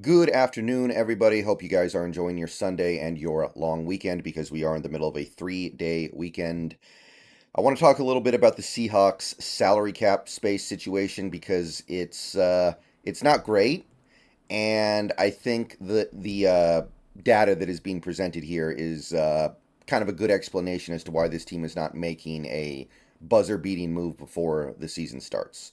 Good afternoon, everybody. Hope you guys are enjoying your Sunday and your long weekend because we are in the middle of a 3-day weekend. I want to talk a little bit about the Seahawks salary cap space situation because it's not great, and I think the data that is being presented here is kind of a good explanation as to why this team is not making a buzzer-beating move before the season starts.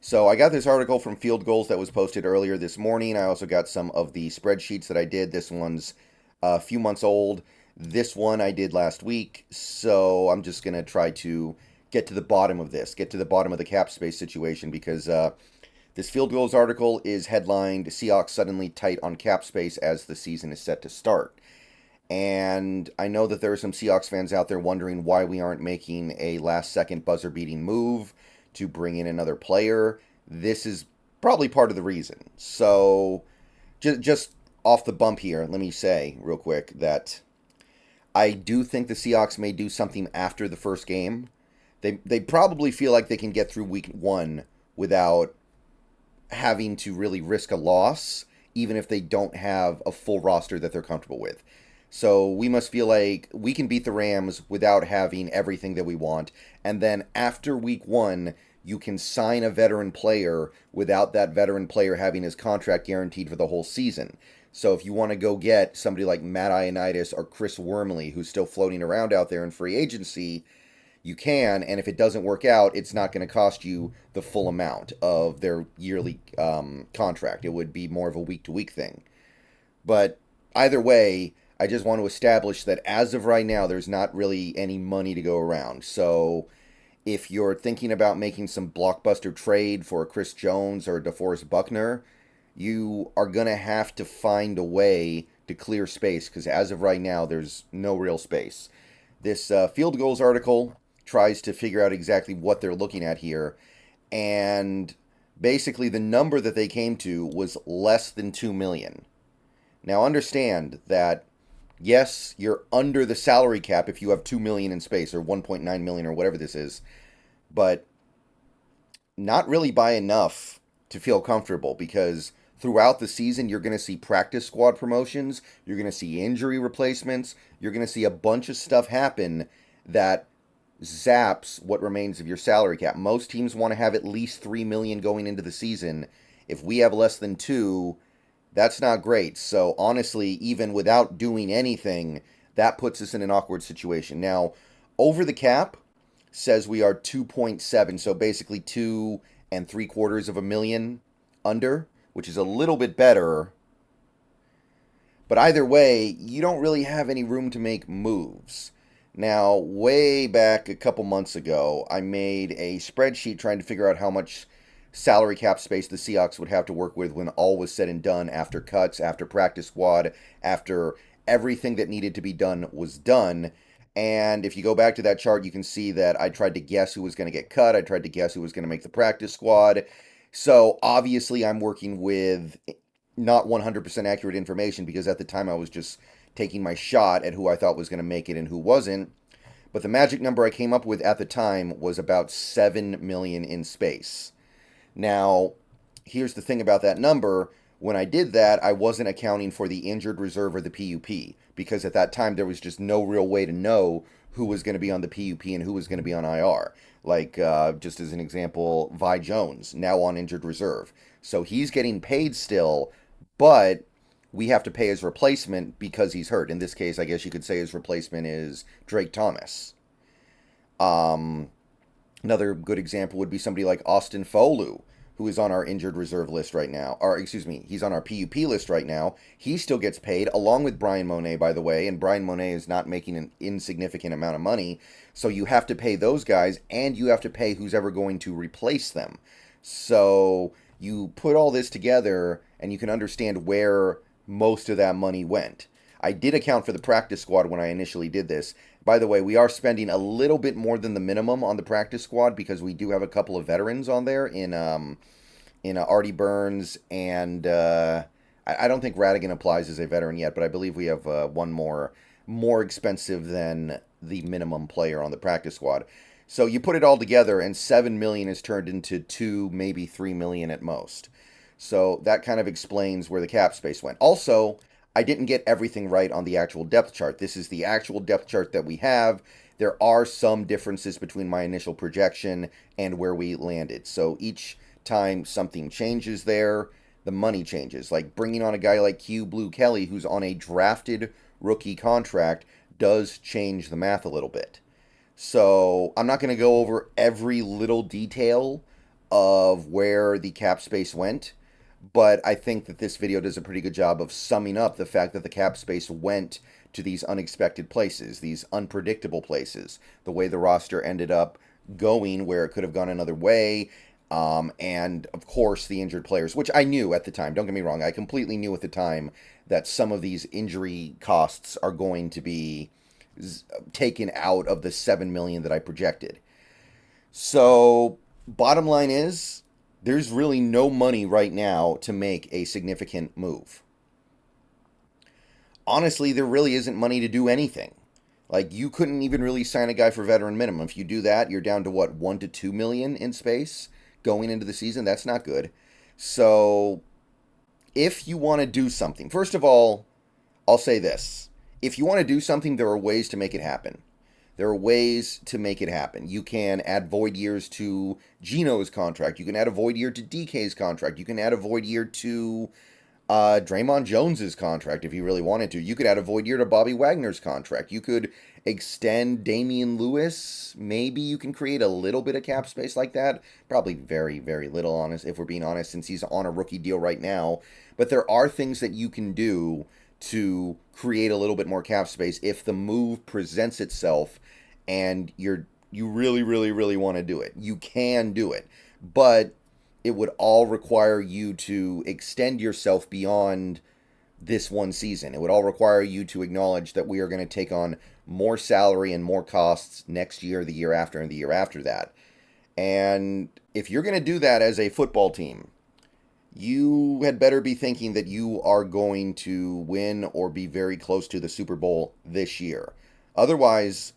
So I got this article from Field Goals that was posted earlier this morning. I also got some of the spreadsheets that I did. This one's a few months old. This one I did last week. So I'm just going to try to get to the bottom of this, get to the bottom of the cap space situation because this Field Goals article is headlined Seahawks suddenly tight on cap space as the season is set to start. And I know that there are some Seahawks fans out there wondering why we aren't making a last second buzzer beating move to bring in another player. This is probably part of the reason. So, just off the bump here, let me say real quick that I do think the Seahawks may do something after the first game. They probably feel like they can get through week one without having to really risk a loss, even if they don't have a full roster that they're comfortable with. So we must feel like we can beat the Rams without having everything that we want. And then after week one, you can sign a veteran player without that veteran player having his contract guaranteed for the whole season. So if you want to go get somebody like Matt Ioannidis or Chris Wormley, who's still floating around out there in free agency, you can. And if it doesn't work out, it's not going to cost you the full amount of their yearly contract. It would be more of a week-to-week thing. But either way, I just want to establish that as of right now, there's not really any money to go around. So if you're thinking about making some blockbuster trade for Chris Jones or DeForest Buckner, you are going to have to find a way to clear space because as of right now, there's no real space. This Field Goals article tries to figure out exactly what they're looking at here. And basically, the number that they came to was less than 2 million. Now, understand that yes, you're under the salary cap if you have 2 million in space or 1.9 million or whatever this is, but not really by enough to feel comfortable because throughout the season you're going to see practice squad promotions, you're going to see injury replacements, you're going to see a bunch of stuff happen that zaps what remains of your salary cap. Most teams want to have at least 3 million going into the season. If we have less than 2, that's not great. So honestly, even without doing anything, that puts us in an awkward situation. Now, over the cap says we are 2.7, so basically 2 and 3/4 of a million under, which is a little bit better. But either way, you don't really have any room to make moves. Now, way back a couple months ago, I made a spreadsheet trying to figure out how much salary cap space the Seahawks would have to work with when all was said and done after cuts, after practice squad, after everything that needed to be done was done. And if you go back to that chart, you can see that I tried to guess who was going to get cut. I tried to guess who was going to make the practice squad. So obviously, I'm working with not 100% accurate information because at the time I was just taking my shot at who I thought was going to make it and who wasn't. But the magic number I came up with at the time was about 7 million in space. Now, here's the thing about that number. When I did that, I wasn't accounting for the injured reserve or the PUP because at that time there was just no real way to know who was going to be on the PUP and who was going to be on IR. Like, just as an example, Vi Jones, now on injured reserve. So he's getting paid still, but we have to pay his replacement because he's hurt. In this case, I guess you could say his replacement is Drake Thomas. Um, Another good example would be somebody like Austin Folu, who is on our injured reserve list right now. Or, excuse me, he's on our PUP list right now. He still gets paid, along with Brian Monet, by the way. And Brian Monet is not making an insignificant amount of money. So you have to pay those guys, and you have to pay who's ever going to replace them. So you put all this together, and you can understand where most of that money went. I did account for the practice squad when I initially did this. By the way, we are spending a little bit more than the minimum on the practice squad because we do have a couple of veterans on there in Artie Burns and I don't think Radigan applies as a veteran yet, but I believe we have one more expensive than the minimum player on the practice squad. So you put it all together, and 7 million is turned into 2, maybe 3 million at most. So that kind of explains where the cap space went. Also, I didn't get everything right on the actual depth chart. This is the actual depth chart that we have. There are some differences between my initial projection and where we landed. So each time something changes there, the money changes. Like bringing on a guy like Q Blue Kelly, who's on a drafted rookie contract, does change the math a little bit. So I'm not going to go over every little detail of where the cap space went, but I think that this video does a pretty good job of summing up the fact that the cap space went to these unexpected places, these unpredictable places, the way the roster ended up going where it could have gone another way, and of course the injured players, which I knew at the time. Don't get me wrong, I completely knew at the time that some of these injury costs are going to be taken out of the 7 million that I projected. So, bottom line is there's really no money right now to make a significant move. Honestly, there really isn't money to do anything. Like you couldn't even really sign a guy for veteran minimum. If you do that, you're down to what, 1 to 2 million in space going into the season. That's not good. So, if you want to do something, first of all, I'll say this. If you want to do something, there are ways to make it happen. There are ways to make it happen. You can add void years to Gino's contract. You can add a void year to DK's contract. You can add a void year to Draymond Jones's contract if you really wanted to. You could add a void year to Bobby Wagner's contract. You could extend Damian Lewis. Maybe you can create a little bit of cap space like that. Probably very, very little, honest, if we're being honest, since he's on a rookie deal right now. But there are things that you can do to create a little bit more cap space if the move presents itself and you really, really, really want to do it. You can do it, but it would all require you to extend yourself beyond this one season. It would all require you to acknowledge that we are going to take on more salary and more costs next year, the year after, and the year after that. And if you're going to do that as a football team, you had better be thinking that you are going to win or be very close to the Super Bowl this year. Otherwise,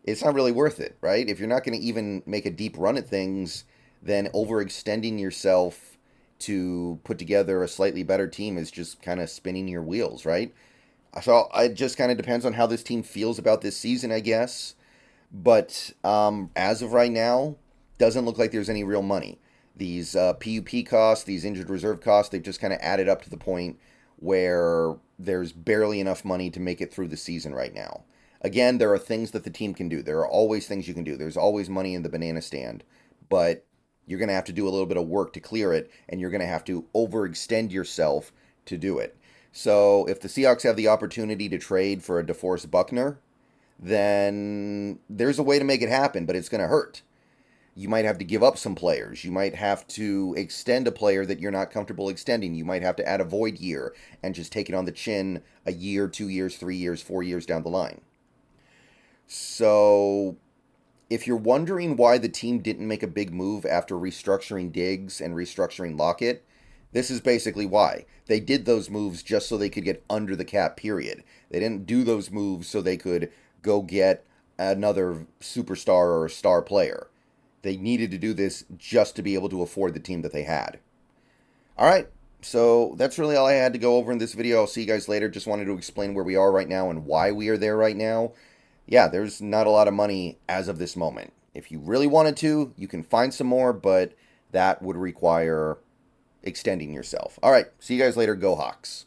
it's not really worth it, right? If you're not going to even make a deep run at things, then overextending yourself to put together a slightly better team is just kind of spinning your wheels, right? So it just kind of depends on how this team feels about this season, I guess. But as of right now, doesn't look like there's any real money. These PUP costs, these injured reserve costs, they've just kind of added up to the point where there's barely enough money to make it through the season right now. Again, there are things that the team can do. There are always things you can do. There's always money in the banana stand. But you're going to have to do a little bit of work to clear it, and you're going to have to overextend yourself to do it. So if the Seahawks have the opportunity to trade for a DeForest Buckner, then there's a way to make it happen, but it's going to hurt. You might have to give up some players. You might have to extend a player that you're not comfortable extending. You might have to add a void year and just take it on the chin a year, 2 years, 3 years, 4 years down the line. So if you're wondering why the team didn't make a big move after restructuring Diggs and restructuring Lockett, this is basically why. They did those moves just so they could get under the cap, period. They didn't do those moves so they could go get another superstar or a star player. They needed to do this just to be able to afford the team that they had. All right, so that's really all I had to go over in this video. I'll see you guys later. Just wanted to explain where we are right now and why we are there right now. Yeah, there's not a lot of money as of this moment. If you really wanted to, you can find some more, but that would require extending yourself. All right, see you guys later. Go Hawks.